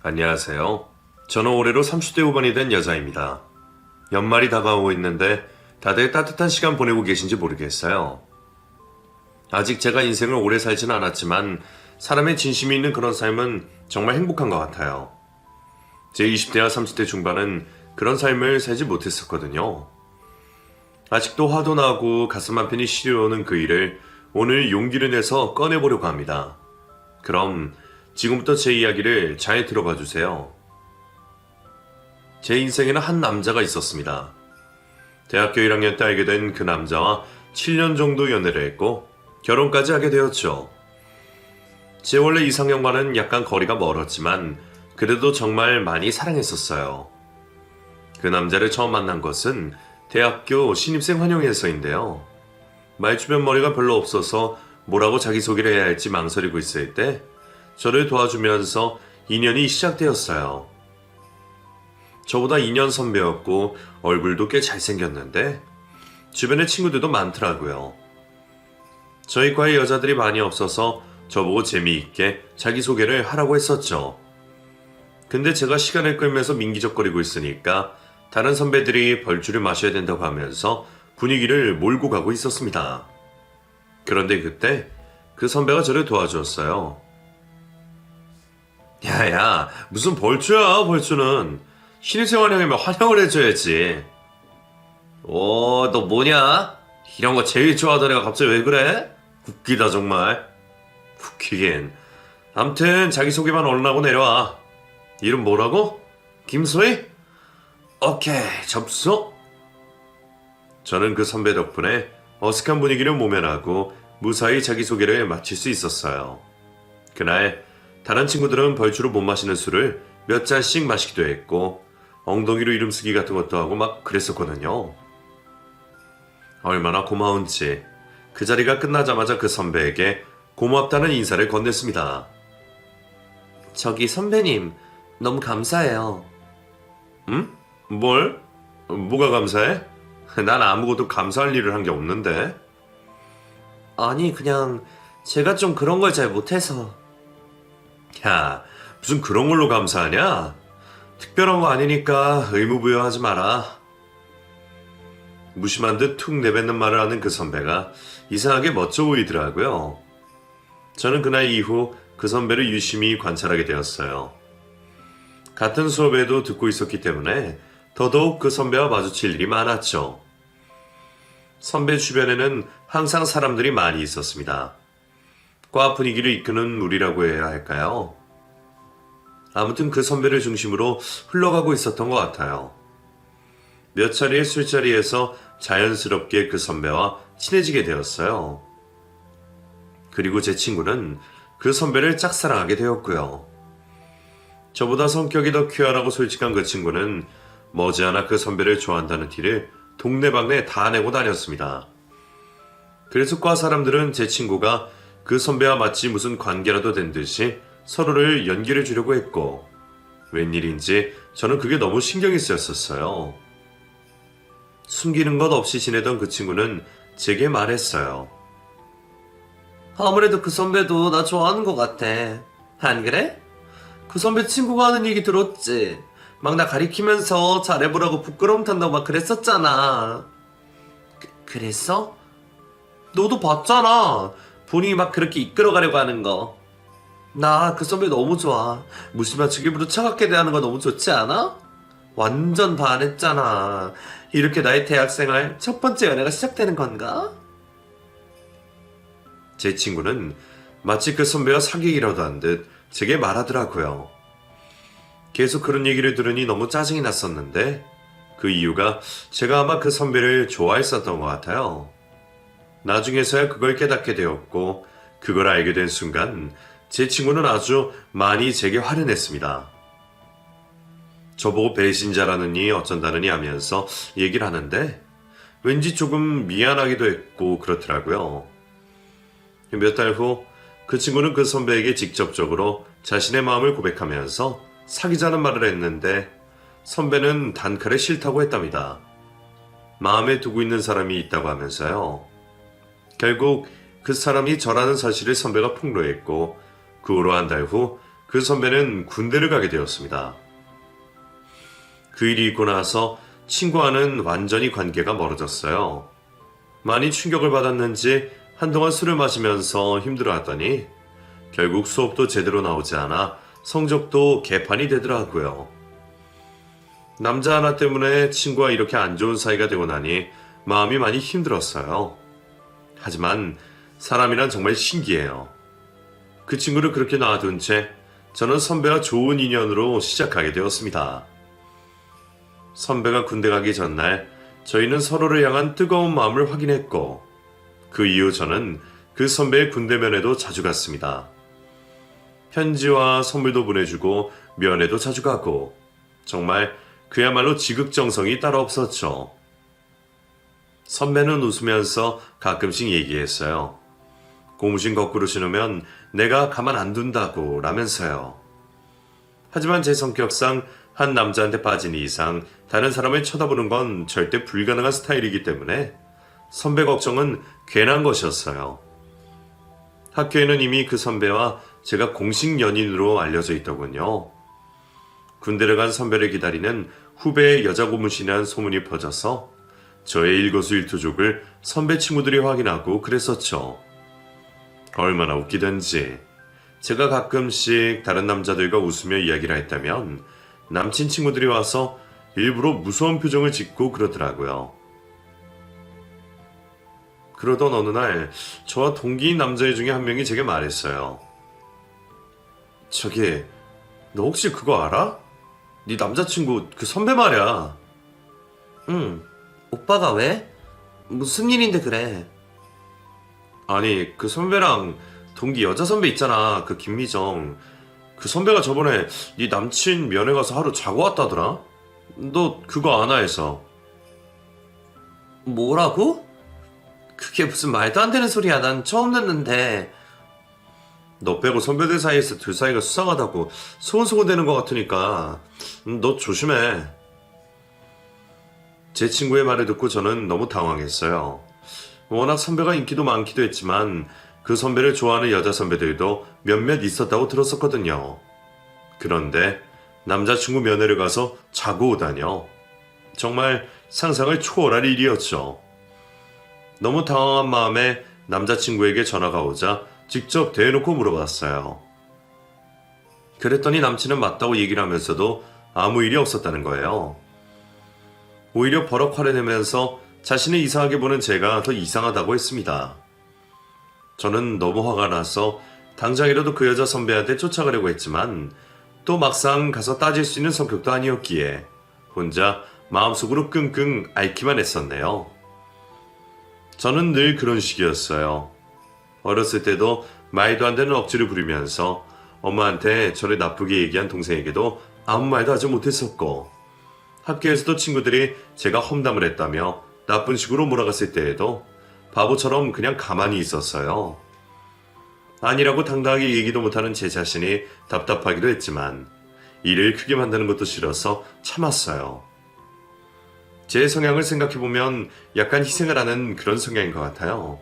안녕하세요. 저는 올해로 30대 후반이 된 여자입니다. 연말이 다가오고 있는데 다들 따뜻한 시간 보내고 계신지 모르겠어요. 아직 제가 인생을 오래 살지는 않았지만 사람의 진심이 있는 그런 삶은 정말 행복한 것 같아요. 제 20대와 30대 중반은 그런 삶을 살지 못했었거든요. 아직도 화도 나고 가슴 한편이 시려오는 그 일을 오늘 용기를 내서 꺼내보려고 합니다. 그럼 지금부터 제 이야기를 잘 들어봐 주세요. 제 인생에는 한 남자가 있었습니다. 대학교 1학년 때 알게 된 그 남자와 7년 정도 연애를 했고 결혼까지 하게 되었죠. 제 원래 이상형과는 약간 거리가 멀었지만 그래도 정말 많이 사랑했었어요. 그 남자를 처음 만난 것은 대학교 신입생 환영회에서인데요. 말주변 머리가 별로 없어서 뭐라고 자기소개를 해야 할지 망설이고 있을 때 저를 도와주면서 인연이 시작되었어요. 저보다 2년 선배였고 얼굴도 꽤 잘생겼는데 주변에 친구들도 많더라고요. 저희 과에 여자들이 많이 없어서 저보고 재미있게 자기소개를 하라고 했었죠. 근데 제가 시간을 끌면서 민기적거리고 있으니까 다른 선배들이 벌주를 마셔야 된다고 하면서 분위기를 몰고 가고 있었습니다. 그런데 그때 그 선배가 저를 도와주었어요. 야야, 무슨 벌주야, 벌주는. 신입생 환영이면 환영을 해줘야지. 너 뭐냐? 이런 거 제일 좋아하던 애가 갑자기 왜 그래? 웃기다 정말. 웃기긴. 암튼 자기소개만 얼른 하고 내려와. 이름 뭐라고? 김소희? 오케이, 접수. 저는 그 선배 덕분에 어색한 분위기를 모면하고 무사히 자기소개를 마칠 수 있었어요. 그날 다른 친구들은 벌주로 못 마시는 술을 몇 잔씩 마시기도 했고 엉덩이로 이름 쓰기 같은 것도 하고 막 그랬었거든요. 얼마나 고마운지 그 자리가 끝나자마자 그 선배에게 고맙다는 인사를 건넸습니다. 저기 선배님, 너무 감사해요. 응? 뭘? 뭐가 감사해? 난 아무것도 감사할 일을 한 게 없는데. 아니, 그냥 제가 좀 그런 걸 잘 못해서. 야, 무슨 그런 걸로 감사하냐? 특별한 거 아니니까 의무부여하지 마라. 무심한 듯 툭 내뱉는 말을 하는 그 선배가 이상하게 멋져 보이더라고요. 저는 그날 이후 그 선배를 유심히 관찰하게 되었어요. 같은 수업에도 듣고 있었기 때문에 더더욱 그 선배와 마주칠 일이 많았죠. 선배 주변에는 항상 사람들이 많이 있었습니다. 과 분위기를 이끄는 무리라고 해야 할까요? 아무튼 그 선배를 중심으로 흘러가고 있었던 것 같아요. 몇 차례의 술자리에서 자연스럽게 그 선배와 친해지게 되었어요. 그리고 제 친구는 그 선배를 짝사랑하게 되었고요. 저보다 성격이 더 퀴어하고 솔직한 그 친구는 머지않아 그 선배를 좋아한다는 티를 동네방네 다 내고 다녔습니다. 그래서 과 사람들은 제 친구가 그 선배와 마치 무슨 관계라도 된 듯이 서로를 연결해 주려고 했고 웬일인지 저는 그게 너무 신경이 쓰였었어요. 숨기는 것 없이 지내던 그 친구는 제게 말했어요. 아무래도 그 선배도 나 좋아하는 것 같아. 안 그래? 그 선배 친구가 하는 얘기 들었지? 막 나 가리키면서 잘해보라고 부끄러움 탄다고 막 그랬었잖아. 그랬어? 너도 봤잖아. 본인이 막 그렇게 이끌어가려고 하는 거. 나 그 선배 너무 좋아. 무심한 척일부러 차갑게 대하는 거 너무 좋지 않아? 완전 반했잖아. 이렇게 나의 대학생활 첫 번째 연애가 시작되는 건가? 제 친구는 마치 그 선배와 사귀기라도 한 듯 제게 말하더라고요. 계속 그런 얘기를 들으니 너무 짜증이 났었는데 그 이유가 제가 아마 그 선배를 좋아했었던 것 같아요. 나중에서야 그걸 깨닫게 되었고 그걸 알게 된 순간 제 친구는 아주 많이 제게 화를 냈습니다. 저보고 배신자라느니 어쩐다느니 하면서 얘기를 하는데 왠지 조금 미안하기도 했고 그렇더라고요. 몇 달 후 그 친구는 그 선배에게 직접적으로 자신의 마음을 고백하면서 사귀자는 말을 했는데 선배는 단칼에 싫다고 했답니다. 마음에 두고 있는 사람이 있다고 하면서요. 결국 그 사람이 저라는 사실을 선배가 폭로했고 그 후로 한 달 후 그 선배는 군대를 가게 되었습니다. 그 일이 있고 나서 친구와는 완전히 관계가 멀어졌어요. 많이 충격을 받았는지 한동안 술을 마시면서 힘들어하더니 결국 수업도 제대로 나오지 않아 성적도 개판이 되더라고요. 남자 하나 때문에 친구와 이렇게 안 좋은 사이가 되고 나니 마음이 많이 힘들었어요. 하지만 사람이란 정말 신기해요. 그 친구를 그렇게 놔둔 채 저는 선배와 좋은 인연으로 시작하게 되었습니다. 선배가 군대 가기 전날 저희는 서로를 향한 뜨거운 마음을 확인했고 그 이후 저는 그 선배의 군대 면회도 자주 갔습니다. 편지와 선물도 보내주고 면회도 자주 가고 정말 그야말로 지극정성이 따로 없었죠. 선배는 웃으면서 가끔씩 얘기했어요. 고무신 거꾸로 신으면 내가 가만 안 둔다고 라면서요. 하지만 제 성격상 한 남자한테 빠진 이상 다른 사람을 쳐다보는 건 절대 불가능한 스타일이기 때문에 선배 걱정은 괜한 것이었어요. 학교에는 이미 그 선배와 제가 공식 연인으로 알려져 있더군요. 군대를 간 선배를 기다리는 후배의 여자 고무신이라는 소문이 퍼져서 저의 일거수일투족을 선배 친구들이 확인하고 그랬었죠. 얼마나 웃기던지. 제가 가끔씩 다른 남자들과 웃으며 이야기를 했다면 남친 친구들이 와서 일부러 무서운 표정을 짓고 그러더라고요. 그러던 어느 날 저와 동기인 남자애 중에 한 명이 제게 말했어요. 저기, 너 혹시 그거 알아? 네 남자친구 그 선배 말이야. 응. 오빠가 왜? 무슨 일인데 그래? 아니, 그 선배랑 동기 여자 선배 있잖아. 그 김미정. 그 선배가 저번에 네 남친 면회 가서 하루 자고 왔다더라? 너 그거 아나 해서. 뭐라고? 그게 무슨 말도 안 되는 소리야. 난 처음 듣는데. 너 빼고 선배들 사이에서 둘 사이가 수상하다고 소곤소곤대는 것 같으니까 너 조심해. 제 친구의 말을 듣고 저는 너무 당황했어요. 워낙 선배가 인기도 많기도 했지만 그 선배를 좋아하는 여자 선배들도 몇몇 있었다고 들었었거든요. 그런데 남자친구 면회를 가서 자고 오다뇨. 정말 상상을 초월할 일이었죠. 너무 당황한 마음에 남자친구에게 전화가 오자 직접 대놓고 물어봤어요. 그랬더니 남친은 맞다고 얘기를 하면서도 아무 일이 없었다는 거예요. 오히려 버럭 화를 내면서 자신을 이상하게 보는 제가 더 이상하다고 했습니다. 저는 너무 화가 나서 당장이라도 그 여자 선배한테 쫓아가려고 했지만 또 막상 가서 따질 수 있는 성격도 아니었기에 혼자 마음속으로 끙끙 앓기만 했었네요. 저는 늘 그런 식이었어요. 어렸을 때도 말도 안 되는 억지를 부리면서 엄마한테 저를 나쁘게 얘기한 동생에게도 아무 말도 하지 못했었고 학교에서도 친구들이 제가 험담을 했다며 나쁜 식으로 몰아갔을 때에도 바보처럼 그냥 가만히 있었어요. 아니라고 당당하게 얘기도 못하는 제 자신이 답답하기도 했지만 일을 크게 만드는 것도 싫어서 참았어요. 제 성향을 생각해보면 약간 희생을 하는 그런 성향인 것 같아요.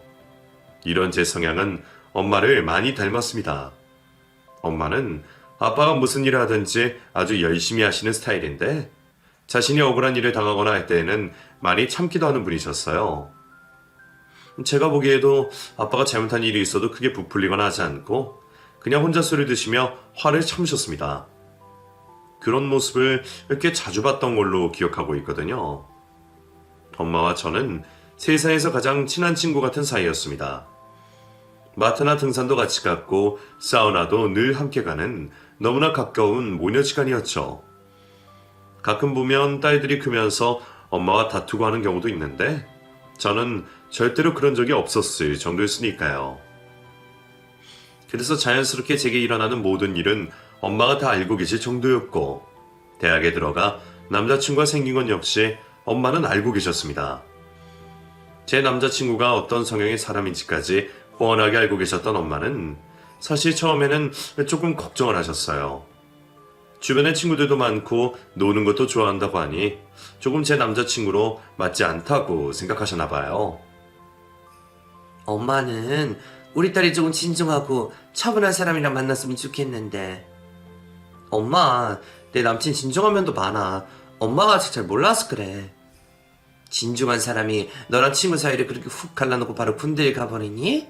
이런 제 성향은 엄마를 많이 닮았습니다. 엄마는 아빠가 무슨 일을 하든지 아주 열심히 하시는 스타일인데 자신이 억울한 일을 당하거나 할 때에는 많이 참기도 하는 분이셨어요. 제가 보기에도 아빠가 잘못한 일이 있어도 크게 부풀리거나 하지 않고 그냥 혼자 술을 드시며 화를 참으셨습니다. 그런 모습을 꽤 자주 봤던 걸로 기억하고 있거든요. 엄마와 저는 세상에서 가장 친한 친구 같은 사이였습니다. 마트나 등산도 같이 갔고 사우나도 늘 함께 가는 너무나 가까운 모녀 시간이었죠. 가끔 보면 딸들이 크면서 엄마와 다투고 하는 경우도 있는데 저는 절대로 그런 적이 없었을 정도였으니까요. 그래서 자연스럽게 제게 일어나는 모든 일은 엄마가 다 알고 계실 정도였고 대학에 들어가 남자친구가 생긴 건 역시 엄마는 알고 계셨습니다. 제 남자친구가 어떤 성향의 사람인지까지 뻔하게 알고 계셨던 엄마는 사실 처음에는 조금 걱정을 하셨어요. 주변에 친구들도 많고 노는 것도 좋아한다고 하니 조금 제 남자친구로 맞지 않다고 생각하셨나 봐요. 엄마는 우리 딸이 조금 진중하고 차분한 사람이랑 만났으면 좋겠는데. 엄마, 내 남친 진중한 면도 많아. 엄마가 아직 잘 몰라서 그래. 진중한 사람이 너랑 친구 사이를 그렇게 훅 갈라놓고 바로 군대에 가버리니?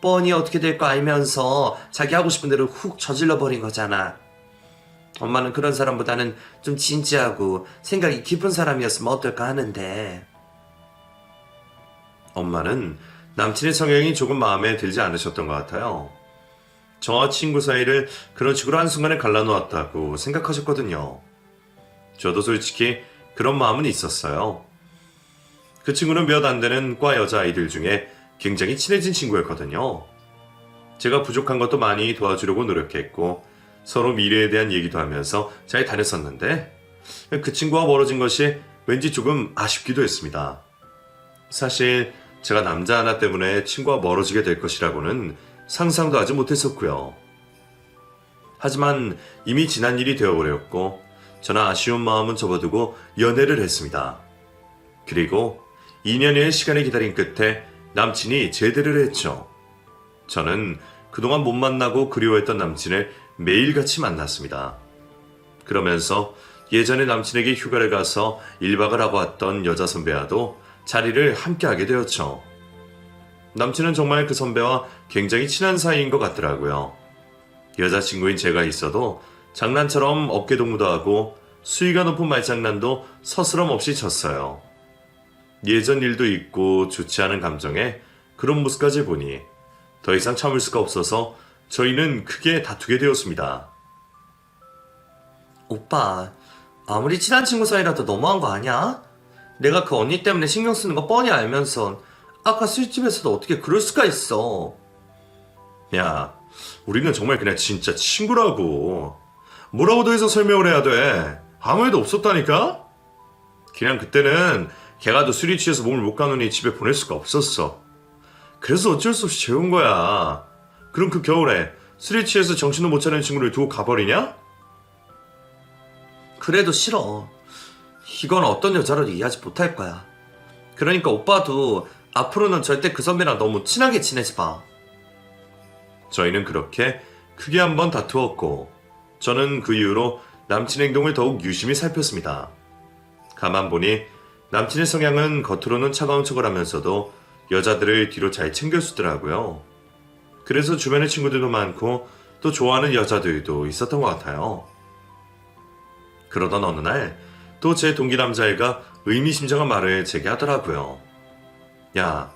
뻔히 어떻게 될 거 알면서 자기 하고 싶은 대로 훅 저질러버린 거잖아. 엄마는 그런 사람보다는 좀 진지하고 생각이 깊은 사람이었으면 어떨까 하는데. 엄마는 남친의 성향이 조금 마음에 들지 않으셨던 것 같아요. 저와 친구 사이를 그런 식으로 한순간에 갈라놓았다고 생각하셨거든요. 저도 솔직히 그런 마음은 있었어요. 그 친구는 몇 안 되는 과 여자아이들 중에 굉장히 친해진 친구였거든요. 제가 부족한 것도 많이 도와주려고 노력했고 서로 미래에 대한 얘기도 하면서 잘 다녔었는데 그 친구와 멀어진 것이 왠지 조금 아쉽기도 했습니다. 사실 제가 남자 하나 때문에 친구와 멀어지게 될 것이라고는 상상도 하지 못했었고요. 하지만 이미 지난 일이 되어버렸고 저는 아쉬운 마음은 접어두고 연애를 했습니다. 그리고 2년여의 시간을 기다린 끝에 남친이 제대를 했죠. 저는 그동안 못 만나고 그리워했던 남친을 매일같이 만났습니다. 그러면서 예전에 남친에게 휴가를 가서 1박을 하고 왔던 여자 선배와도 자리를 함께하게 되었죠. 남친은 정말 그 선배와 굉장히 친한 사이인 것 같더라고요. 여자친구인 제가 있어도 장난처럼 어깨동무도 하고 수위가 높은 말장난도 서스럼 없이 쳤어요. 예전 일도 있고 좋지 않은 감정에 그런 모습까지 보니 더 이상 참을 수가 없어서 저희는 크게 다투게 되었습니다. 오빠, 아무리 친한 친구 사이라도 너무한 거 아니야? 내가 그 언니 때문에 신경 쓰는 거 뻔히 알면서 아까 술집에서도 어떻게 그럴 수가 있어. 야, 우리는 정말 그냥 진짜 친구라고. 뭐라고 더 해서 설명을 해야 돼. 아무 일도 없었다니까? 그냥 그때는 걔가 더 술이 취해서 몸을 못 가누니 집에 보낼 수가 없었어. 그래서 어쩔 수 없이 재운 거야. 그럼 그 겨울에 술이 취해서 정신도 못 차리는 친구를 두고 가버리냐? 그래도 싫어. 이건 어떤 여자로도 이해하지 못할 거야. 그러니까 오빠도 앞으로는 절대 그 선배랑 너무 친하게 지내지 마. 저희는 그렇게 크게 한번 다투었고 저는 그 이후로 남친 행동을 더욱 유심히 살폈습니다. 가만 보니 남친의 성향은 겉으로는 차가운 척을 하면서도 여자들을 뒤로 잘 챙겨주더라고요. 그래서 주변에 친구들도 많고 또 좋아하는 여자들도 있었던 것 같아요. 그러던 어느 날 또 제 동기 남자애가 의미심장한 말을 제게 하더라고요. 야,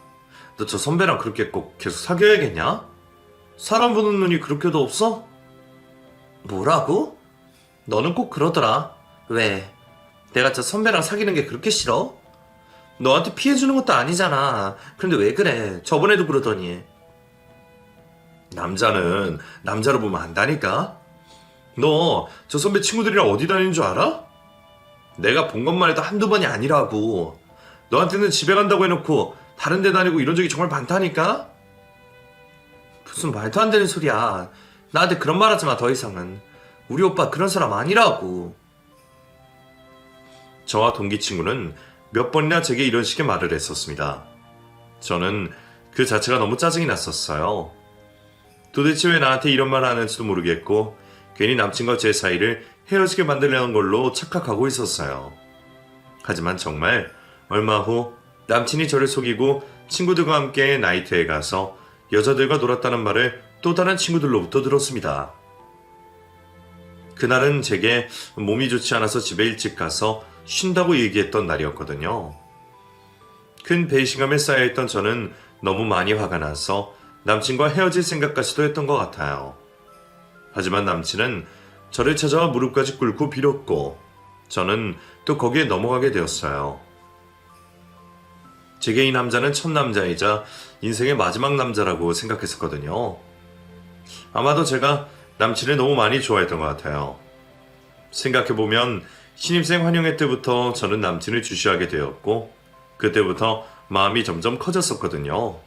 너 저 선배랑 그렇게 꼭 계속 사귀어야겠냐? 사람 보는 눈이 그렇게도 없어? 뭐라고? 너는 꼭 그러더라. 왜? 내가 저 선배랑 사귀는 게 그렇게 싫어? 너한테 피해주는 것도 아니잖아. 그런데 왜 그래? 저번에도 그러더니. 남자는 남자로 보면 안다니까? 너 저 선배 친구들이랑 어디 다니는 줄 알아? 내가 본 것만 해도 한두 번이 아니라고. 너한테는 집에 간다고 해놓고 다른 데 다니고 이런 적이 정말 많다니까? 무슨 말도 안 되는 소리야. 나한테 그런 말 하지 마, 더 이상은. 우리 오빠 그런 사람 아니라고. 저와 동기 친구는 몇 번이나 제게 이런 식의 말을 했었습니다. 저는 그 자체가 너무 짜증이 났었어요. 도대체 왜 나한테 이런 말을 하는지도 모르겠고 괜히 남친과 제 사이를 헤어지게 만들려는 걸로 착각하고 있었어요. 하지만 정말 얼마 후 남친이 저를 속이고 친구들과 함께 나이트에 가서 여자들과 놀았다는 말을 또 다른 친구들로부터 들었습니다. 그날은 제게 몸이 좋지 않아서 집에 일찍 가서 쉰다고 얘기했던 날이었거든요. 큰 배신감에 쌓여있던 저는 너무 많이 화가 나서 남친과 헤어질 생각까지도 했던 것 같아요. 하지만 남친은 저를 찾아와 무릎까지 꿇고 빌었고 저는 또 거기에 넘어가게 되었어요. 제게 이 남자는 첫 남자이자 인생의 마지막 남자라고 생각했었거든요. 아마도 제가 남친을 너무 많이 좋아했던 것 같아요. 생각해보면 신입생 환영회 때부터 저는 남친을 주시하게 되었고 그때부터 마음이 점점 커졌었거든요.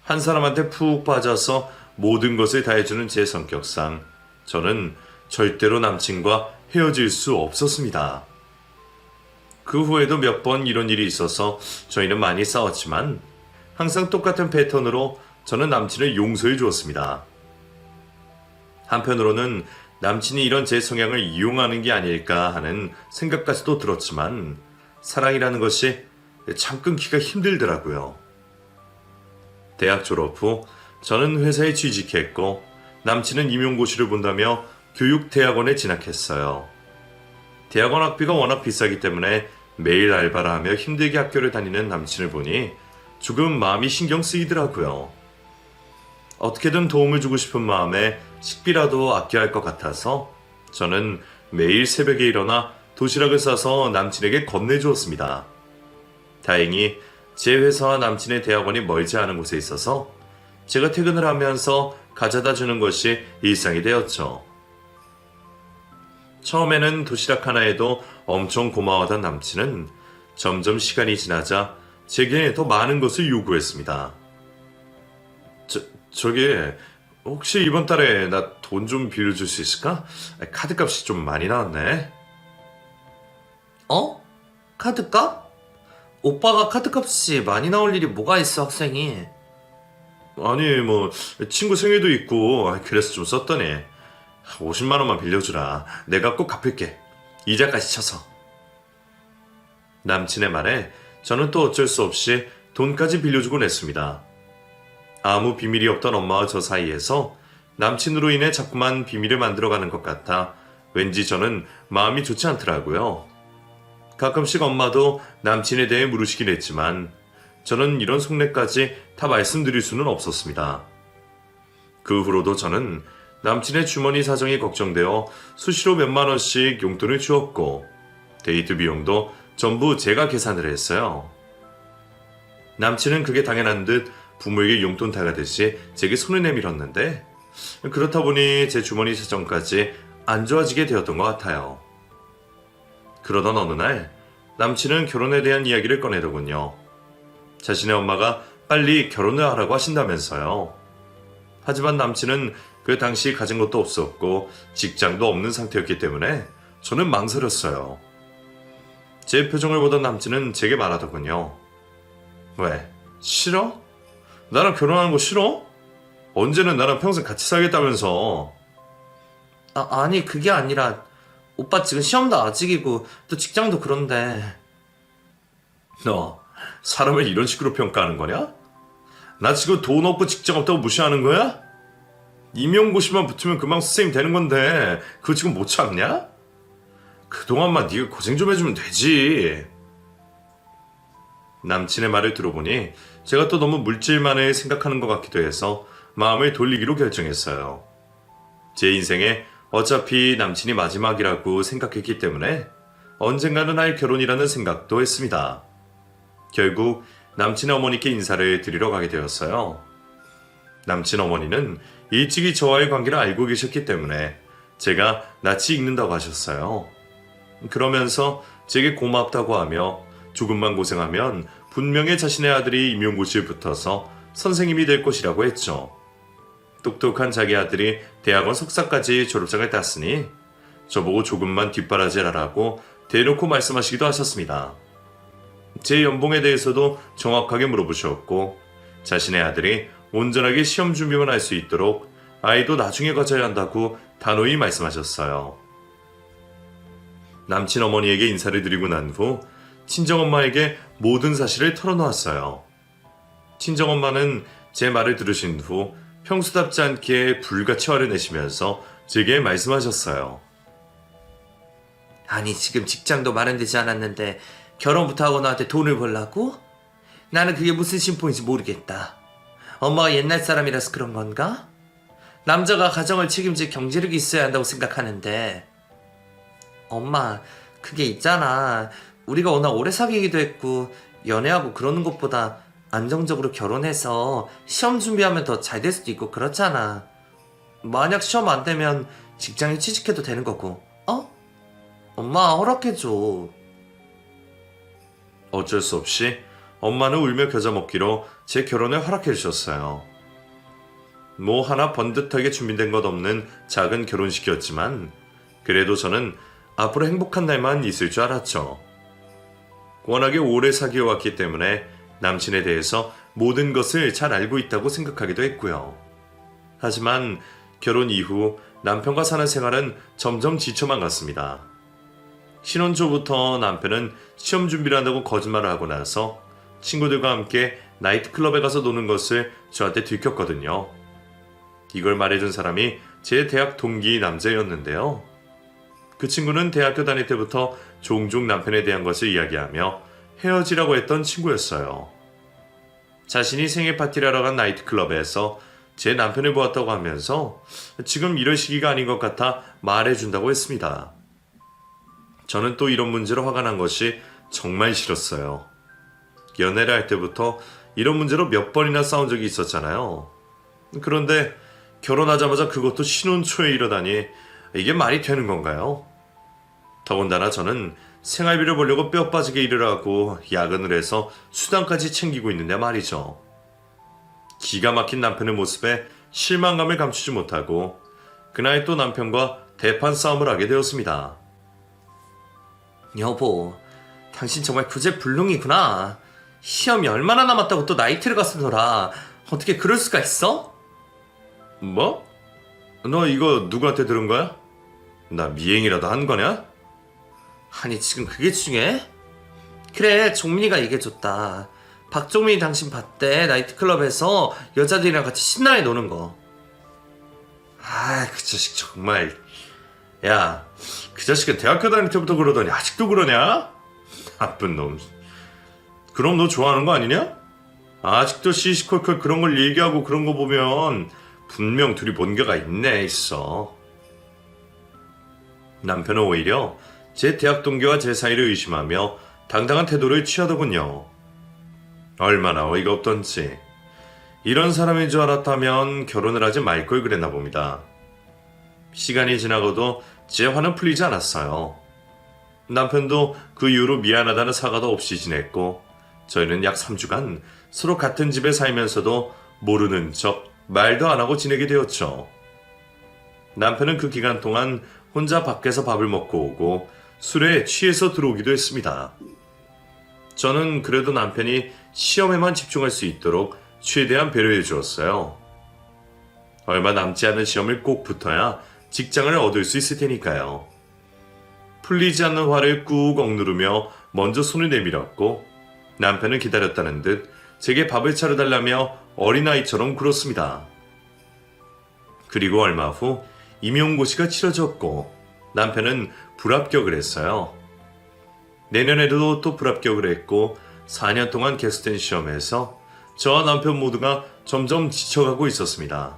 한 사람한테 푹 빠져서 모든 것을 다해주는 제 성격상 저는 절대로 남친과 헤어질 수 없었습니다. 그 후에도 몇 번 이런 일이 있어서 저희는 많이 싸웠지만 항상 똑같은 패턴으로 저는 남친을 용서해 주었습니다. 한편으로는 남친이 이런 제 성향을 이용하는 게 아닐까 하는 생각까지도 들었지만 사랑이라는 것이 참 끊기가 힘들더라고요. 대학 졸업 후 저는 회사에 취직했고 남친은 임용고시를 본다며 교육대학원에 진학했어요. 대학원 학비가 워낙 비싸기 때문에 매일 알바를 하며 힘들게 학교를 다니는 남친을 보니 조금 마음이 신경 쓰이더라고요. 어떻게든 도움을 주고 싶은 마음에 식비라도 아껴야 할 것 같아서 저는 매일 새벽에 일어나 도시락을 싸서 남친에게 건네주었습니다. 다행히 제 회사와 남친의 대학원이 멀지 않은 곳에 있어서 제가 퇴근을 하면서 가져다 주는 것이 일상이 되었죠. 처음에는 도시락 하나에도 엄청 고마워하던 남친은 점점 시간이 지나자 제게 더 많은 것을 요구했습니다. 저기 혹시 이번 달에 나 돈 좀 빌려줄 수 있을까? 카드값이 좀 많이 나왔네. 어? 카드값? 오빠가 카드값이 많이 나올 일이 뭐가 있어, 학생이? 아니 뭐 친구 생일도 있고 그래서 좀 썼더니 50만 원만 빌려주라. 내가 꼭 갚을게. 이자까지 쳐서. 남친의 말에 저는 또 어쩔 수 없이 돈까지 빌려주곤 했습니다. 아무 비밀이 없던 엄마와 저 사이에서 남친으로 인해 자꾸만 비밀을 만들어가는 것 같아 왠지 저는 마음이 좋지 않더라고요. 가끔씩 엄마도 남친에 대해 물으시긴 했지만 저는 이런 속내까지 다 말씀드릴 수는 없었습니다. 그 후로도 저는 남친의 주머니 사정이 걱정되어 수시로 몇만 원씩 용돈을 주었고 데이트 비용도 전부 제가 계산을 했어요. 남친은 그게 당연한 듯 부모에게 용돈 타가듯이 제게 손을 내밀었는데 그렇다 보니 제 주머니 사정까지 안 좋아지게 되었던 것 같아요. 그러던 어느 날 남친은 결혼에 대한 이야기를 꺼내더군요. 자신의 엄마가 빨리 결혼을 하라고 하신다면서요. 하지만 남친은 그 당시 가진 것도 없었고 직장도 없는 상태였기 때문에 저는 망설였어요. 제 표정을 보던 남친은 제게 말하더군요. 왜? 싫어? 나랑 결혼하는 거 싫어? 언제는 나랑 평생 같이 살겠다면서. 아니, 그게 아니라 오빠 지금 시험도 아직이고 또 직장도 그런데. 너 사람을 이런 식으로 평가하는 거냐? 나 지금 돈 없고 직장 없다고 무시하는 거야? 임용고시만 붙으면 금방 선생님 되는 건데 그거 지금 못 참냐? 그동안만 네가 고생 좀 해주면 되지. 남친의 말을 들어보니 제가 또 너무 물질만을 생각하는 것 같기도 해서 마음을 돌리기로 결정했어요. 제 인생에 어차피 남친이 마지막이라고 생각했기 때문에 언젠가는 할 결혼이라는 생각도 했습니다. 결국 남친의 어머니께 인사를 드리러 가게 되었어요. 남친 어머니는 일찍이 저와의 관계를 알고 계셨기 때문에 제가 낯이 익는다고 하셨어요. 그러면서 제게 고맙다고 하며 조금만 고생하면 분명히 자신의 아들이 임용고시에 붙어서 선생님이 될 것이라고 했죠. 똑똑한 자기 아들이 대학원 석사까지 졸업장을 땄으니 저보고 조금만 뒷바라지하라고 대놓고 말씀하시기도 하셨습니다. 제 연봉에 대해서도 정확하게 물어보셨고 자신의 아들이 온전하게 시험 준비만 할 수 있도록 아이도 나중에 가져야 한다고 단호히 말씀하셨어요. 남친 어머니에게 인사를 드리고 난 후 친정엄마에게 모든 사실을 털어놓았어요. 친정엄마는 제 말을 들으신 후 평소답지 않게 불같이 화를 내시면서 제게 말씀하셨어요. 아니, 지금 직장도 마련되지 않았는데 결혼부터 하고 나한테 돈을 벌라고? 나는 그게 무슨 심보인지 모르겠다. 엄마가 옛날 사람이라서 그런 건가? 남자가 가정을 책임질 경제력이 있어야 한다고 생각하는데. 엄마, 그게 있잖아. 우리가 워낙 오래 사귀기도 했고 연애하고 그러는 것보다 안정적으로 결혼해서 시험 준비하면 더 잘 될 수도 있고 그렇잖아. 만약 시험 안 되면 직장에 취직해도 되는 거고. 엄마, 허락해줘. 어쩔 수 없이 엄마는 울며 겨자 먹기로 제 결혼을 허락해 주셨어요. 뭐 하나 번듯하게 준비된 것 없는 작은 결혼식이었지만 그래도 저는 앞으로 행복한 날만 있을 줄 알았죠. 워낙에 오래 사귀어왔기 때문에 남친에 대해서 모든 것을 잘 알고 있다고 생각하기도 했고요. 하지만 결혼 이후 남편과 사는 생활은 점점 지쳐만 갔습니다. 신혼 초부터 남편은 시험 준비를 한다고 거짓말을 하고 나서 친구들과 함께 나이트클럽에 가서 노는 것을 저한테 들켰거든요. 이걸 말해준 사람이 제 대학 동기 남자였는데요. 그 친구는 대학교 다닐 때부터 종종 남편에 대한 것을 이야기하며 헤어지라고 했던 친구였어요. 자신이 생일 파티를 하러 간 나이트클럽에서 제 남편을 보았다고 하면서 지금 이럴 시기가 아닌 것 같아 말해준다고 했습니다. 저는 또 이런 문제로 화가 난 것이 정말 싫었어요. 연애를 할 때부터 이런 문제로 몇 번이나 싸운 적이 있었잖아요. 그런데 결혼하자마자 그것도 신혼 초에 이러다니 이게 말이 되는 건가요? 더군다나 저는 생활비를 벌려고 뼈 빠지게 일을 하고 야근을 해서 수당까지 챙기고 있는데 말이죠. 기가 막힌 남편의 모습에 실망감을 감추지 못하고 그날 또 남편과 대판 싸움을 하게 되었습니다. 여보, 당신 정말 구제불능이구나. 시험이 얼마나 남았다고 또 나이트를 가서 놀아. 어떻게 그럴 수가 있어? 뭐? 너 이거 누구한테 들은 거야? 나 미행이라도 한 거냐? 아니 지금 그게 중요해? 그래, 종민이가 얘기해줬다. 박종민이 당신 봤대. 나이트클럽에서 여자들이랑 같이 신나게 노는 거. 아, 그 자식 정말. 야, 그 자식은 대학교 다닐 때부터 그러더니 아직도 그러냐? 나쁜 놈. 그럼 너 좋아하는 거 아니냐? 아직도 시시콜콜 그런 걸 얘기하고 그런 거 보면 분명 둘이 뭔가가 있어. 남편은 오히려 제 대학 동기와 제 사이를 의심하며 당당한 태도를 취하더군요. 얼마나 어이가 없던지. 이런 사람인 줄 알았다면 결혼을 하지 말 걸 그랬나 봅니다. 시간이 지나고도 제 화는 풀리지 않았어요. 남편도 그 이후로 미안하다는 사과도 없이 지냈고 저희는 약 3주간 서로 같은 집에 살면서도 모르는 척 말도 안 하고 지내게 되었죠. 남편은 그 기간 동안 혼자 밖에서 밥을 먹고 오고 술에 취해서 들어오기도 했습니다. 저는 그래도 남편이 시험에만 집중할 수 있도록 최대한 배려해 주었어요. 얼마 남지 않은 시험을 꼭 붙어야 직장을 얻을 수 있을 테니까요. 풀리지 않는 화를 꾹 억누르며 먼저 손을 내밀었고 남편은 기다렸다는 듯 제게 밥을 차려달라며 어린아이처럼 굴었습니다. 그리고 얼마 후 임용고시가 치러졌고 남편은 불합격을 했어요. 내년에도 또 불합격을 했고 4년 동안 계속된 시험에서 저와 남편 모두가 점점 지쳐가고 있었습니다.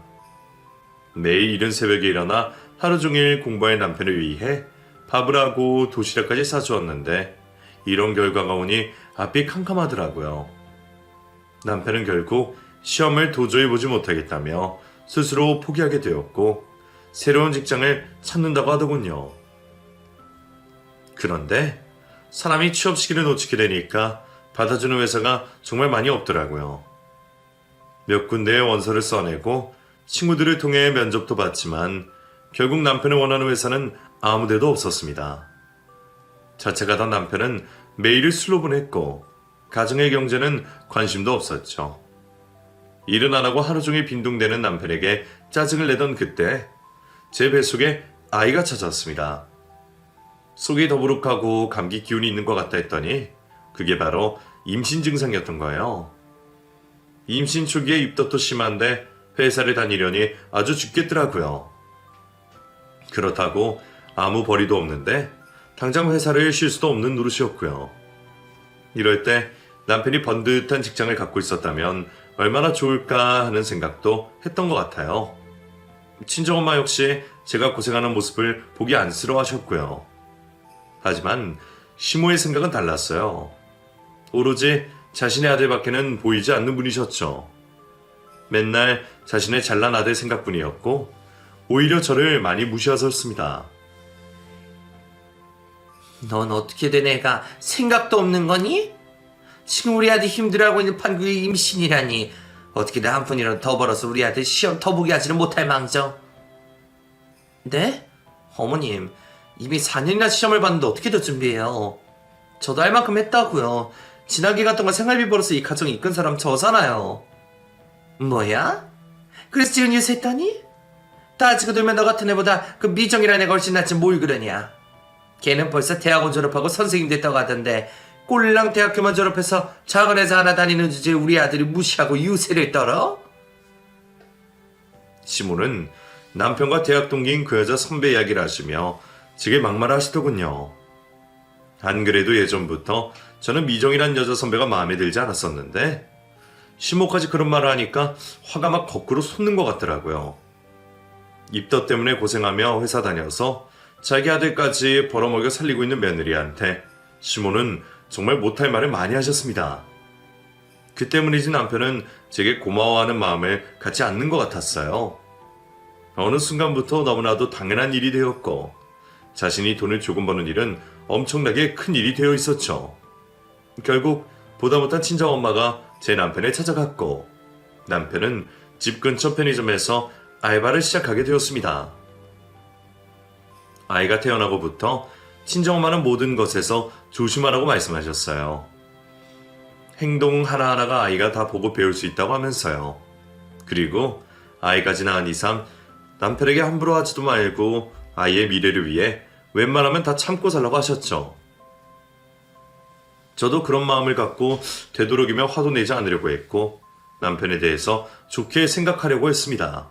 매일 이른 새벽에 일어나 하루 종일 공부할 남편을 위해 밥을 하고 도시락까지 싸주었는데 이런 결과가 오니 앞이 캄캄하더라고요. 남편은 결국 시험을 도저히 보지 못하겠다며 스스로 포기하게 되었고 새로운 직장을 찾는다고 하더군요. 그런데 사람이 취업 시기를 놓치게 되니까 받아주는 회사가 정말 많이 없더라고요. 몇 군데의 원서를 써내고 친구들을 통해 면접도 봤지만 결국 남편을 원하는 회사는 아무 데도 없었습니다. 자책하던 남편은 매일을 술로 보냈고 가정의 경제는 관심도 없었죠. 일은 안 하고 하루 종일 빈둥대는 남편에게 짜증을 내던 그때 제 뱃속에 아이가 찾아왔습니다. 속이 더부룩하고 감기 기운이 있는 것 같다 했더니 그게 바로 임신 증상이었던 거예요. 임신 초기에 입덧도 심한데 회사를 다니려니 아주 죽겠더라고요. 그렇다고 아무 벌이도 없는데 당장 회사를 쉴 수도 없는 노릇이었고요. 이럴 때 남편이 번듯한 직장을 갖고 있었다면 얼마나 좋을까 하는 생각도 했던 것 같아요. 친정엄마 역시 제가 고생하는 모습을 보기 안쓰러워하셨고요. 하지만 시모의 생각은 달랐어요. 오로지 자신의 아들밖에는 보이지 않는 분이셨죠. 맨날 자신의 잘난 아들 생각뿐이었고 오히려 저를 많이 무시하셨습니다. 넌 어떻게 된 애가 생각도 없는 거니? 지금 우리 아들 힘들어하고 있는 판국에 임신이라니. 어떻게 나 한 푼이라도 더 벌어서 우리 아들 시험 더 보게 하지는 못할 망정. 네? 어머님, 이미 4년이나 시험을 봤는데 어떻게 더 준비해요? 저도 할 만큼 했다고요. 지난 기간 동안 생활비 벌어서 이 가정 이끈 사람 저잖아요. 뭐야? 그래서 지금 유세했다니? 따지고 들면 너 같은 애보다 그 미정이라는 애가 훨씬 낫지 뭘 그러냐. 걔는 벌써 대학원 졸업하고 선생님 됐다고 하던데 꼴랑 대학교만 졸업해서 작은 회사 하나 다니는 주제에 우리 아들이 무시하고 유세를 떨어? 시몬은 남편과 대학 동기인 그 여자 선배 이야기를 하시며 제게 막말하시더군요. 안 그래도 예전부터 저는 미정이란 여자 선배가 마음에 들지 않았었는데 시모까지 그런 말을 하니까 화가 막 거꾸로 솟는 것 같더라고요. 입덧 때문에 고생하며 회사 다녀서 자기 아들까지 벌어먹여 살리고 있는 며느리한테 시모는 정말 못할 말을 많이 하셨습니다. 그 때문이지 남편은 제게 고마워하는 마음을 갖지 않는 것 같았어요. 어느 순간부터 너무나도 당연한 일이 되었고 자신이 돈을 조금 버는 일은 엄청나게 큰 일이 되어 있었죠. 결국 보다 못한 친정엄마가 제 남편을 찾아갔고 남편은 집 근처 편의점에서 알바를 시작하게 되었습니다. 아이가 태어나고부터 친정엄마는 모든 것에서 조심하라고 말씀하셨어요. 행동 하나하나가 아이가 다 보고 배울 수 있다고 하면서요. 그리고 아이까지 낳은 이상 남편에게 함부로 하지도 말고 아이의 미래를 위해 웬만하면 다 참고 살라고 하셨죠. 저도 그런 마음을 갖고 되도록이며 화도 내지 않으려고 했고 남편에 대해서 좋게 생각하려고 했습니다.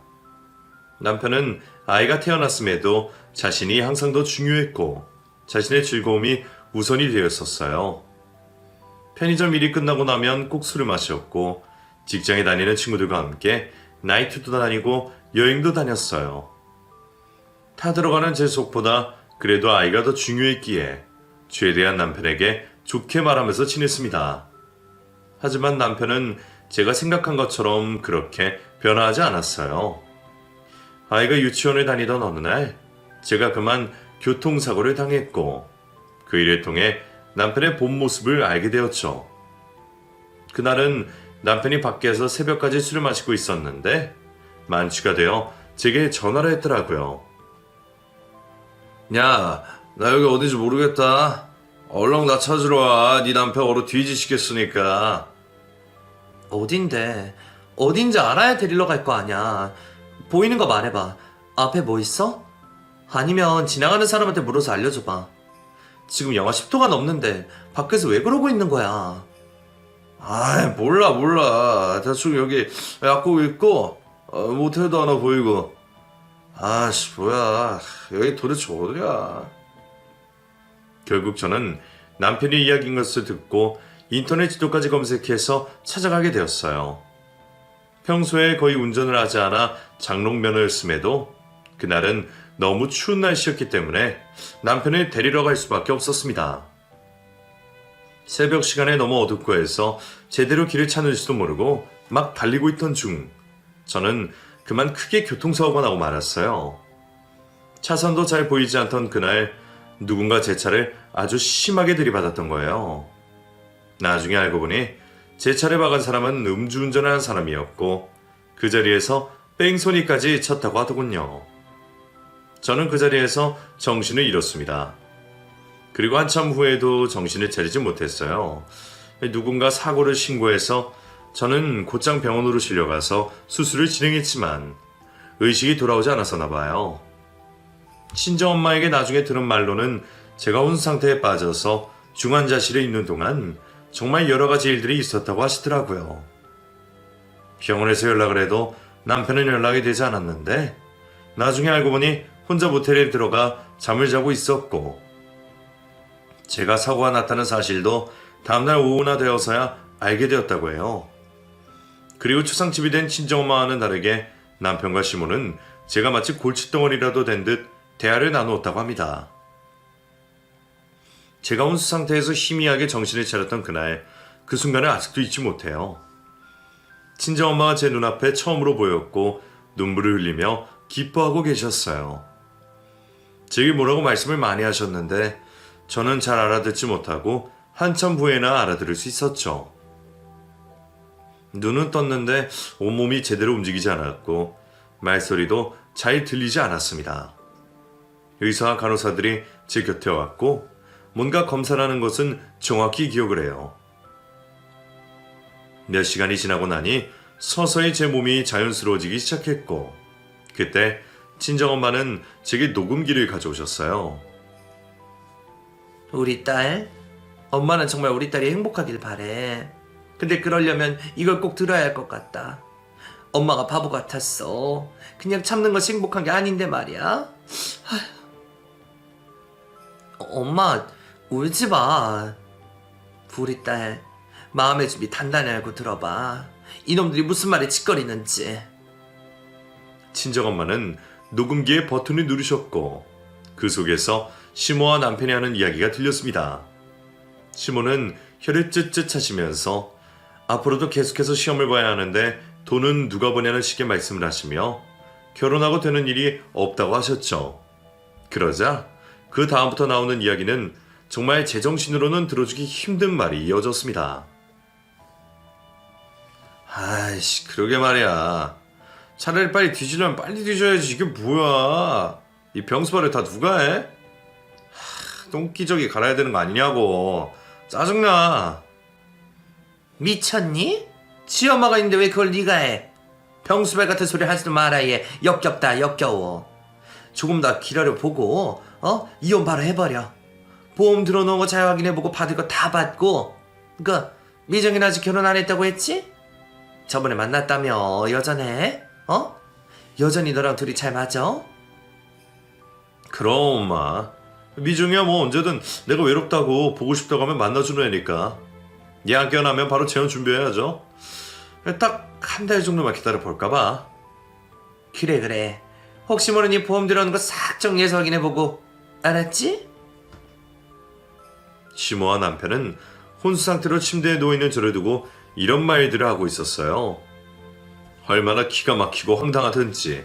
남편은 아이가 태어났음에도 자신이 항상 더 중요했고 자신의 즐거움이 우선이 되었었어요. 편의점 일이 끝나고 나면 꼭 술을 마셨고 직장에 다니는 친구들과 함께 나이트도 다니고 여행도 다녔어요. 타들어가는 제 속보다 그래도 아이가 더 중요했기에 최대한 남편에게 좋게 말하면서 지냈습니다. 하지만 남편은 제가 생각한 것처럼 그렇게 변화하지 않았어요. 아이가 유치원을 다니던 어느 날 제가 그만 교통사고를 당했고 그 일을 통해 남편의 본 모습을 알게 되었죠. 그날은 남편이 밖에서 새벽까지 술을 마시고 있었는데 만취가 되어 제게 전화를 했더라고요. 야, 나 여기 어딘지 모르겠다. 얼른 나 찾으러 와. 네 남편 얼어 뒤지시겠으니까. 어딘데? 어딘지 알아야 데리러 갈 거 아냐. 보이는 거 말해봐. 앞에 뭐 있어? 아니면 지나가는 사람한테 물어서 알려줘봐. 지금 영하 10도가 넘는데 밖에서 왜 그러고 있는 거야? 아이 몰라. 대충 여기 약국 있고 모텔도 하나 보이고. 아씨 뭐야 여기 도대체 어디야. 결국 저는 남편이 이야기한 것을 듣고 인터넷 지도까지 검색해서 찾아가게 되었어요. 평소에 거의 운전을 하지 않아 장롱면허였음에도 그날은 너무 추운 날씨였기 때문에 남편을 데리러 갈 수밖에 없었습니다. 새벽 시간에 너무 어둡고 해서 제대로 길을 찾는지도 모르고 막 달리고 있던 중 저는 그만 크게 교통사고가 나고 말았어요. 차선도 잘 보이지 않던 그날 누군가 제 차를 아주 심하게 들이받았던 거예요. 나중에 알고 보니 제 차를 박은 사람은 음주운전을 한 사람이었고 그 자리에서 뺑소니까지 쳤다고 하더군요. 저는 그 자리에서 정신을 잃었습니다. 그리고 한참 후에도 정신을 차리지 못했어요. 누군가 사고를 신고해서 저는 곧장 병원으로 실려가서 수술을 진행했지만 의식이 돌아오지 않았었나 봐요. 친정엄마에게 나중에 들은 말로는 제가 혼수 상태에 빠져서 중환자실에 있는 동안 정말 여러 가지 일들이 있었다고 하시더라고요. 병원에서 연락을 해도 남편은 연락이 되지 않았는데 나중에 알고 보니 혼자 모텔에 들어가 잠을 자고 있었고 제가 사고가 났다는 사실도 다음날 오후나 되어서야 알게 되었다고 해요. 그리고 초상집이 된 친정엄마와는 다르게 남편과 시모는 제가 마치 골칫덩어리라도 된 듯 대화를 나누었다고 합니다. 제가 혼수 상태에서 희미하게 정신을 차렸던 그날 그 순간을 아직도 잊지 못해요. 친정엄마가 제 눈앞에 처음으로 보였고 눈물을 흘리며 기뻐하고 계셨어요. 제게 뭐라고 말씀을 많이 하셨는데 저는 잘 알아듣지 못하고 한참 후에나 알아들을 수 있었죠. 눈은 떴는데 온몸이 제대로 움직이지 않았고 말소리도 잘 들리지 않았습니다. 의사와 간호사들이 제 곁에 왔고 뭔가 검사를 하는 것은 정확히 기억을 해요. 몇 시간이 지나고 나니 서서히 제 몸이 자연스러워지기 시작했고 그때 친정엄마는 제게 녹음기를 가져오셨어요. 우리 딸, 엄마는 정말 우리 딸이 행복하길 바래. 근데 그러려면 이걸 꼭 들어야 할 것 같다. 엄마가 바보 같았어. 그냥 참는 것이 행복한 게 아닌데 말이야. 엄마, 울지 마. 우리 딸, 마음의 준비 단단히 알고 들어봐. 이놈들이 무슨 말에 짓거리는지. 친정엄마는 녹음기의 버튼을 누르셨고 그 속에서 시모와 남편이 하는 이야기가 들렸습니다. 시모는 혀를 쯧쯧 하시면서 앞으로도 계속해서 시험을 봐야 하는데 돈은 누가 버냐는 식의 말씀을 하시며 결혼하고 되는 일이 없다고 하셨죠. 그러자 그 다음부터 나오는 이야기는 정말 제정신으로는 들어주기 힘든 말이 이어졌습니다. 아이씨, 그러게 말이야. 차라리 빨리 뒤지려면 빨리 뒤져야지. 이게 뭐야. 이 병수발을 다 누가 해? 똥기저귀 갈아야 되는 거 아니냐고. 짜증나. 미쳤니? 지 엄마가 있는데 왜 그걸 네가 해? 병수발 같은 소리 하지도 마라. 얘 역겹다, 역겨워. 조금 더 기다려보고 이혼 바로 해버려. 보험 들어놓은 거 잘 확인해보고 받을 거 다 받고. 미정이는 아직 결혼 안 했다고 했지? 저번에 만났다며. 여전해? 여전히 너랑 둘이 잘 맞아? 그럼 엄마. 미중이야 뭐 언제든 내가 외롭다고 보고 싶다고 하면 만나주는 애니까. 얘 안 깨어나면 바로 재혼 준비해야죠. 딱 한 달 정도만 기다려 볼까봐. 그래. 혹시 모르니 보험 들어오는 거 싹 정리해서 확인해보고. 알았지? 시모와 남편은 혼수 상태로 침대에 누워있는 저를 두고 이런 말들을 하고 있었어요. 얼마나 기가 막히고 황당하던지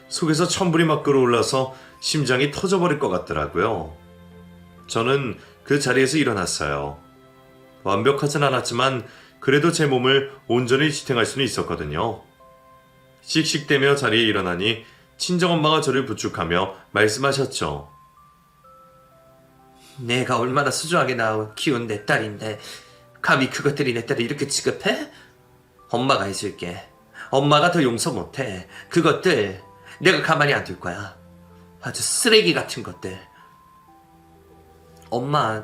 속에서 천불이 막 끓어올라서 심장이 터져버릴 것 같더라고요. 저는 그 자리에서 일어났어요. 완벽하진 않았지만 그래도 제 몸을 온전히 지탱할 수는 있었거든요. 씩씩대며 자리에 일어나니 친정엄마가 저를 부축하며 말씀하셨죠. 내가 얼마나 소중하게 키운 내 딸인데 감히 그것들이 내 딸을 이렇게 취급해? 엄마가 해줄게. 엄마가 더 용서 못해. 그것들 내가 가만히 안 둘 거야. 아주 쓰레기 같은 것들. 엄마,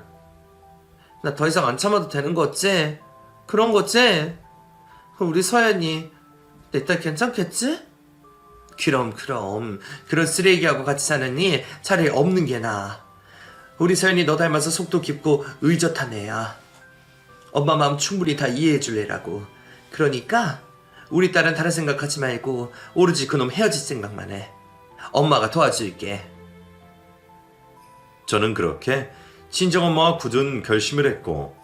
나 더 이상 안 참아도 되는 거지? 그런 거지? 우리 서연이 내 딸 괜찮겠지? 그럼 그런 쓰레기하고 같이 사느니 차라리 없는 게 나아. 우리 서연이 너 닮아서 속도 깊고 의젓한 애야. 엄마 마음 충분히 다 이해해 줄래라고. 그러니까 우리 딸은 다른 생각하지 말고 오로지 그놈 헤어질 생각만 해. 엄마가 도와줄게. 저는 그렇게 친정엄마와 굳은 결심을 했고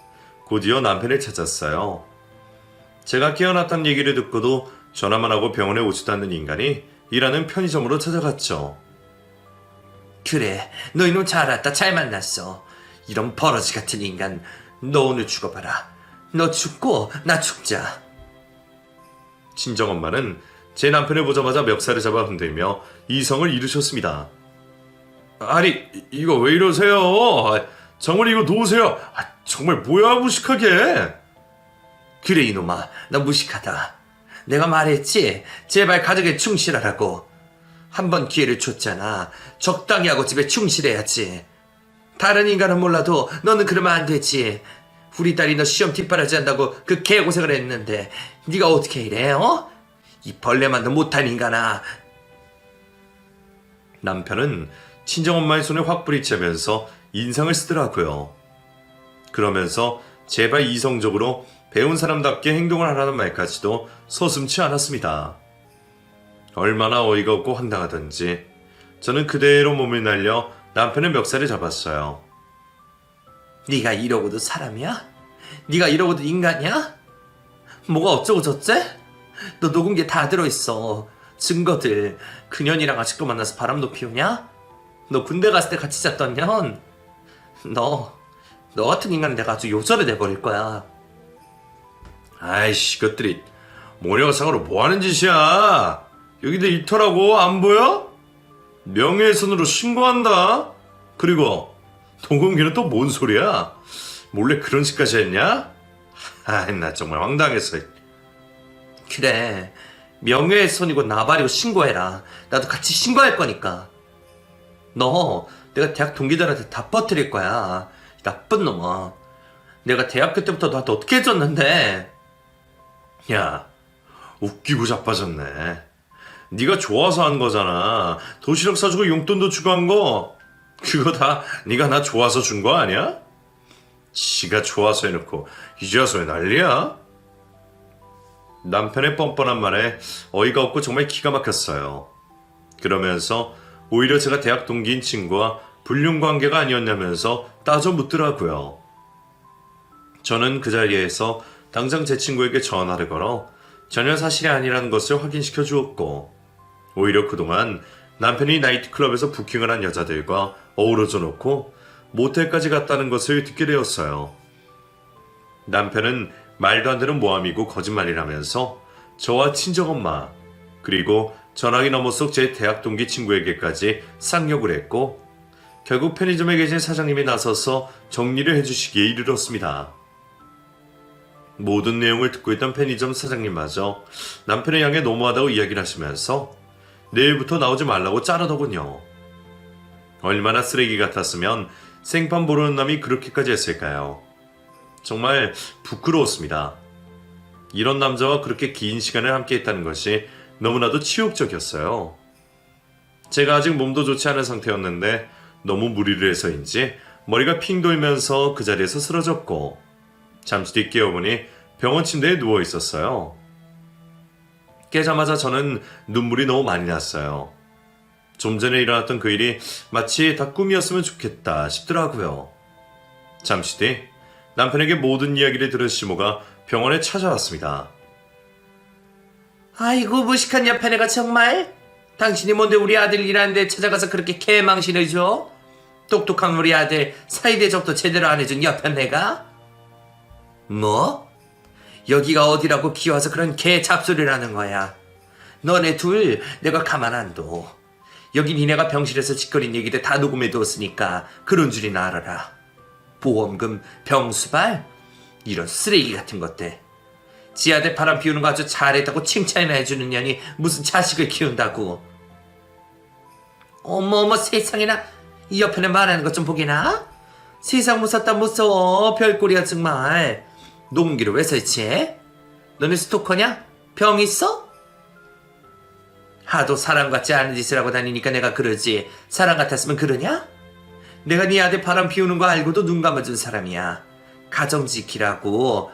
곧이어 남편을 찾았어요. 제가 깨어났다는 얘기를 듣고도 전화만 하고 병원에 오지도 않는 인간이 일하는 편의점으로 찾아갔죠. 그래, 너 이놈 잘 왔다. 잘 만났어. 이런 버러지 같은 인간, 너 오늘 죽어봐라. 너 죽고 나 죽자. 친정엄마는 제 남편을 보자마자 멱살을 잡아 흔들며 이성을 잃으셨습니다. 아니, 이거 왜 이러세요? 정말 이거 놓으세요. 정말 뭐야 무식하게. 그래 이놈아, 나 무식하다. 내가 말했지, 제발 가족에 충실하라고. 한 번 기회를 줬잖아. 적당히 하고 집에 충실해야지. 다른 인간은 몰라도 너는 그러면 안 되지. 우리 딸이 너 시험 뒷바라지 한다고 그 개고생을 했는데 네가 어떻게 이래? 이 벌레만도 못한 인간아. 남편은 친정엄마의 손을 확 뿌리치면서 인상을 쓰더라고요. 그러면서 제발 이성적으로 배운 사람답게 행동을 하라는 말까지도 서슴지 않았습니다. 얼마나 어이가 없고 황당하던지 저는 그대로 몸을 날려 남편의 멱살을 잡았어요. 네가 이러고도 사람이야? 네가 이러고도 인간이야? 뭐가 어쩌고 저째? 너 녹음기에 다 들어있어. 증거들. 그년이랑 아직도 만나서 바람도 피우냐? 너 군대 갔을 때 같이 잤던 년? 너 같은 인간은 내가 아주 요절을 내버릴 거야. 아이씨, 이것들이 모녀상으로 뭐하는 짓이야. 여기들 일터라고 안 보여? 명예훼손으로 신고한다. 그리고 녹음기는 또 뭔 소리야? 몰래 그런 짓까지 했냐? 나 정말 황당했어. 그래, 명예훼손이고 나발이고 신고해라. 나도 같이 신고할 거니까. 너 내가 대학 동기들한테 다 퍼뜨릴 거야. 이 나쁜 놈아. 내가 대학교 때부터 너한테 어떻게 해줬는데. 야, 웃기고 자빠졌네. 네가 좋아서 한 거잖아. 도시락 사주고 용돈도 주고 한 거. 그거 다 네가 나 좋아서 준 거 아니야? 지가 좋아서 해놓고 이제 와서 왜 난리야? 남편의 뻔뻔한 말에 어이가 없고 정말 기가 막혔어요. 그러면서 오히려 제가 대학 동기인 친구와 불륜 관계가 아니었냐면서 따져 묻더라고요. 저는 그 자리에서 당장 제 친구에게 전화를 걸어 전혀 사실이 아니라는 것을 확인시켜 주었고, 오히려 그동안 남편이 나이트클럽에서 부킹을 한 여자들과 어우러져 놓고 모텔까지 갔다는 것을 듣게 되었어요. 남편은 말도 안 되는 모함이고 거짓말이라면서 저와 친정엄마, 그리고 전화기 너머 속 제 대학 동기 친구에게까지 쌍욕을 했고, 결국 편의점에 계신 사장님이 나서서 정리를 해주시기에 이르렀습니다. 모든 내용을 듣고 있던 편의점 사장님마저 남편을 향해 너무하다고 이야기를 하시면서 내일부터 나오지 말라고 자르더군요. 얼마나 쓰레기 같았으면 생판 모르는 놈이 그렇게까지 했을까요? 정말 부끄러웠습니다. 이런 남자와 그렇게 긴 시간을 함께 했다는 것이 너무나도 치욕적이었어요. 제가 아직 몸도 좋지 않은 상태였는데 너무 무리를 해서인지 머리가 핑 돌면서 그 자리에서 쓰러졌고, 잠시 뒤 깨어보니 병원 침대에 누워 있었어요. 깨자마자 저는 눈물이 너무 많이 났어요. 좀 전에 일어났던 그 일이 마치 다 꿈이었으면 좋겠다 싶더라고요. 잠시 뒤 남편에게 모든 이야기를 들은 시모가 병원에 찾아왔습니다. 아이고 무식한 옆에네가 정말. 당신이 뭔데 우리 아들 일하는데 찾아가서 그렇게 개망신을 줘? 똑똑한 우리 아들 사이 대접도 제대로 안 해준 옆에네가? 뭐? 여기가 어디라고 기와서 그런 개 잡소리를 하는 거야. 너네 둘 내가 가만 안 둬. 여기 니네가 병실에서 짓거린 얘기들 다 녹음해 두었으니까 그런 줄이나 알아라. 보험금, 병수발? 이런 쓰레기 같은 것들. 지 아들 바람 피우는 거 아주 잘했다고 칭찬이나 해주는 년이 무슨 자식을 키운다고. 어머 세상에나. 이 옆에는 말하는 것 좀 보게나. 세상 무섭다 무서워. 별꼴이야 정말. 녹음기를 왜 설치해? 너네 스토커냐? 병 있어? 하도 사람 같지 않은 짓을 하고 다니니까 내가 그러지. 사람 같았으면 그러냐? 내가 네 아들 바람 피우는 거 알고도 눈 감아준 사람이야. 가정 지키라고.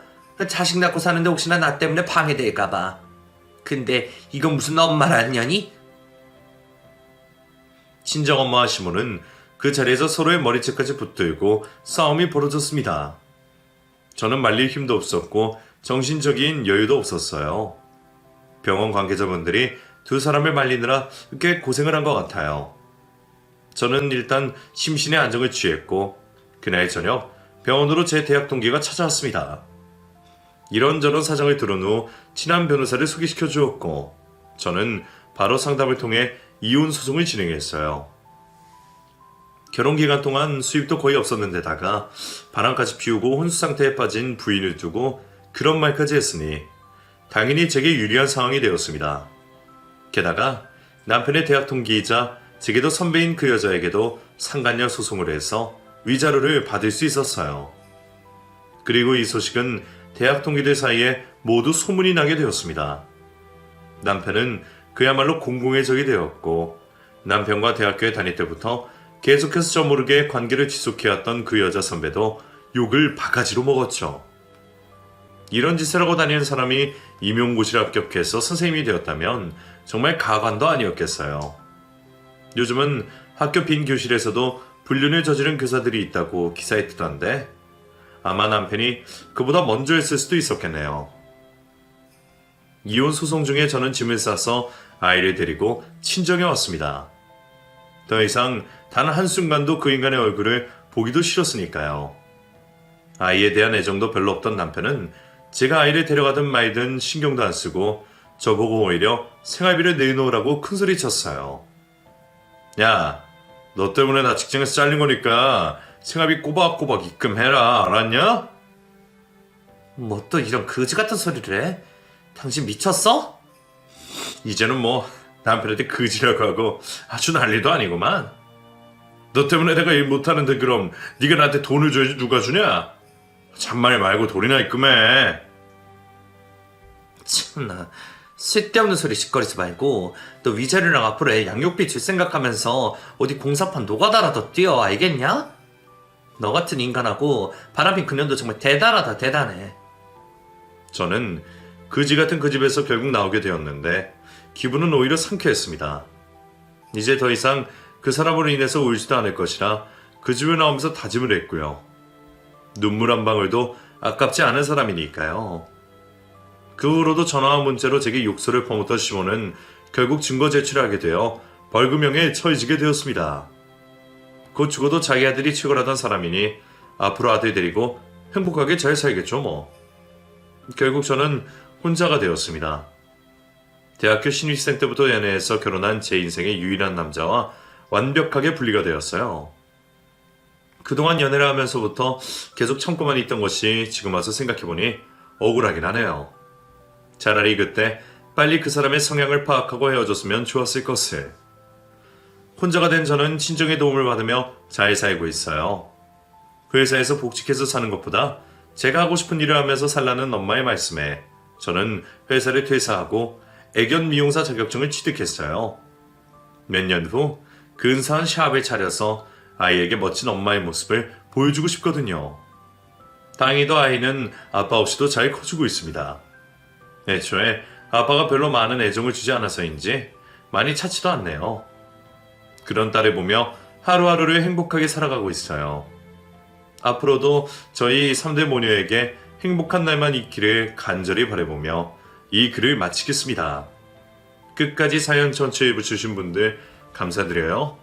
자식 낳고 사는데 혹시나 나 때문에 방해될까봐. 근데 이건 무슨 엄마란 년이? 친정엄마와 시모는 그 자리에서 서로의 머리채까지 붙들고 싸움이 벌어졌습니다. 저는 말릴 힘도 없었고 정신적인 여유도 없었어요. 병원 관계자분들이 두 사람을 말리느라 꽤 고생을 한 것 같아요. 저는 일단 심신의 안정을 취했고, 그날 저녁 병원으로 제 대학 동기가 찾아왔습니다. 이런저런 사정을 들은 후 친한 변호사를 소개시켜 주었고, 저는 바로 상담을 통해 이혼 소송을 진행했어요. 결혼 기간 동안 수입도 거의 없었는데다가 바람까지 피우고 혼수 상태에 빠진 부인을 두고 그런 말까지 했으니 당연히 제게 유리한 상황이 되었습니다. 게다가 남편의 대학 동기이자 제게도 선배인 그 여자에게도 상간녀 소송을 해서 위자료를 받을 수 있었어요. 그리고 이 소식은 대학 동기들 사이에 모두 소문이 나게 되었습니다. 남편은 그야말로 공공의 적이 되었고, 남편과 대학교에 다닐 때부터 계속해서 저 모르게 관계를 지속해왔던 그 여자 선배도 욕을 바가지로 먹었죠. 이런 짓을 하고 다니는 사람이 임용고시를 합격해서 선생님이 되었다면 정말 가관도 아니었겠어요. 요즘은 학교 빈 교실에서도 불륜을 저지른 교사들이 있다고 기사에 뜨던데, 아마 남편이 그보다 먼저 했을 수도 있었겠네요. 이혼 소송 중에 저는 짐을 싸서 아이를 데리고 친정에 왔습니다. 더 이상 단 한순간도 그 인간의 얼굴을 보기도 싫었으니까요. 아이에 대한 애정도 별로 없던 남편은 제가 아이를 데려가든 말든 신경도 안 쓰고 저보고 오히려 생활비를 내놓으라고 큰소리 쳤어요. 야, 너 때문에 나 직장에서 잘린 거니까 생활비 꼬박꼬박 입금해라, 알았냐? 뭐 또 이런 거지 같은 소리를 해? 당신 미쳤어? 이제는 뭐 남편한테 그지라고 하고 아주 난리도 아니구만. 너 때문에 내가 일 못하는데 그럼 네가 나한테 돈을 줘야지 누가 주냐? 잔말 말고 돈이나 입금해. 참나, 쓸데없는 소리 짓거리지 말고 너 위자료랑 앞으로 애 양육비 줄 생각하면서 어디 공사판 노가다라도 뛰어, 알겠냐? 너 같은 인간하고 바람핀 그년도 정말 대단하다, 대단해. 저는 그지 같은 그 집에서 결국 나오게 되었는데 기분은 오히려 상쾌했습니다. 이제 더 이상 그 사람으로 인해서 울지도 않을 것이라 그 집을 나오면서 다짐을 했고요. 눈물 한 방울도 아깝지 않은 사람이니까요. 그 후로도 전화와 문자로 제게 욕설을 퍼붓던 시몬은 결국 증거 제출을 하게 되어 벌금형에 처해지게 되었습니다. 곧 죽어도 자기 아들이 최고라던 사람이니 앞으로 아들 데리고 행복하게 잘 살겠죠 뭐. 결국 저는 혼자가 되었습니다. 대학교 신입생 때부터 연애해서 결혼한 제 인생의 유일한 남자와 완벽하게 분리가 되었어요. 그동안 연애를 하면서부터 계속 참고만 있던 것이 지금 와서 생각해보니 억울하긴 하네요. 차라리 그때 빨리 그 사람의 성향을 파악하고 헤어졌으면 좋았을 것을. 혼자가 된 저는 친정의 도움을 받으며 잘 살고 있어요. 회사에서 복직해서 사는 것보다 제가 하고 싶은 일을 하면서 살라는 엄마의 말씀에 저는 회사를 퇴사하고 애견 미용사 자격증을 취득했어요. 몇 년 후 근사한 샵을 차려서 아이에게 멋진 엄마의 모습을 보여주고 싶거든요. 다행히도 아이는 아빠 없이도 잘 커주고 있습니다. 애초에 아빠가 별로 많은 애정을 주지 않아서인지 많이 찾지도 않네요. 그런 딸을 보며 하루하루를 행복하게 살아가고 있어요. 앞으로도 저희 3대 모녀에게 행복한 날만 있기를 간절히 바라보며 이 글을 마치겠습니다. 끝까지 사연 전체에 붙여주신 분들 감사드려요.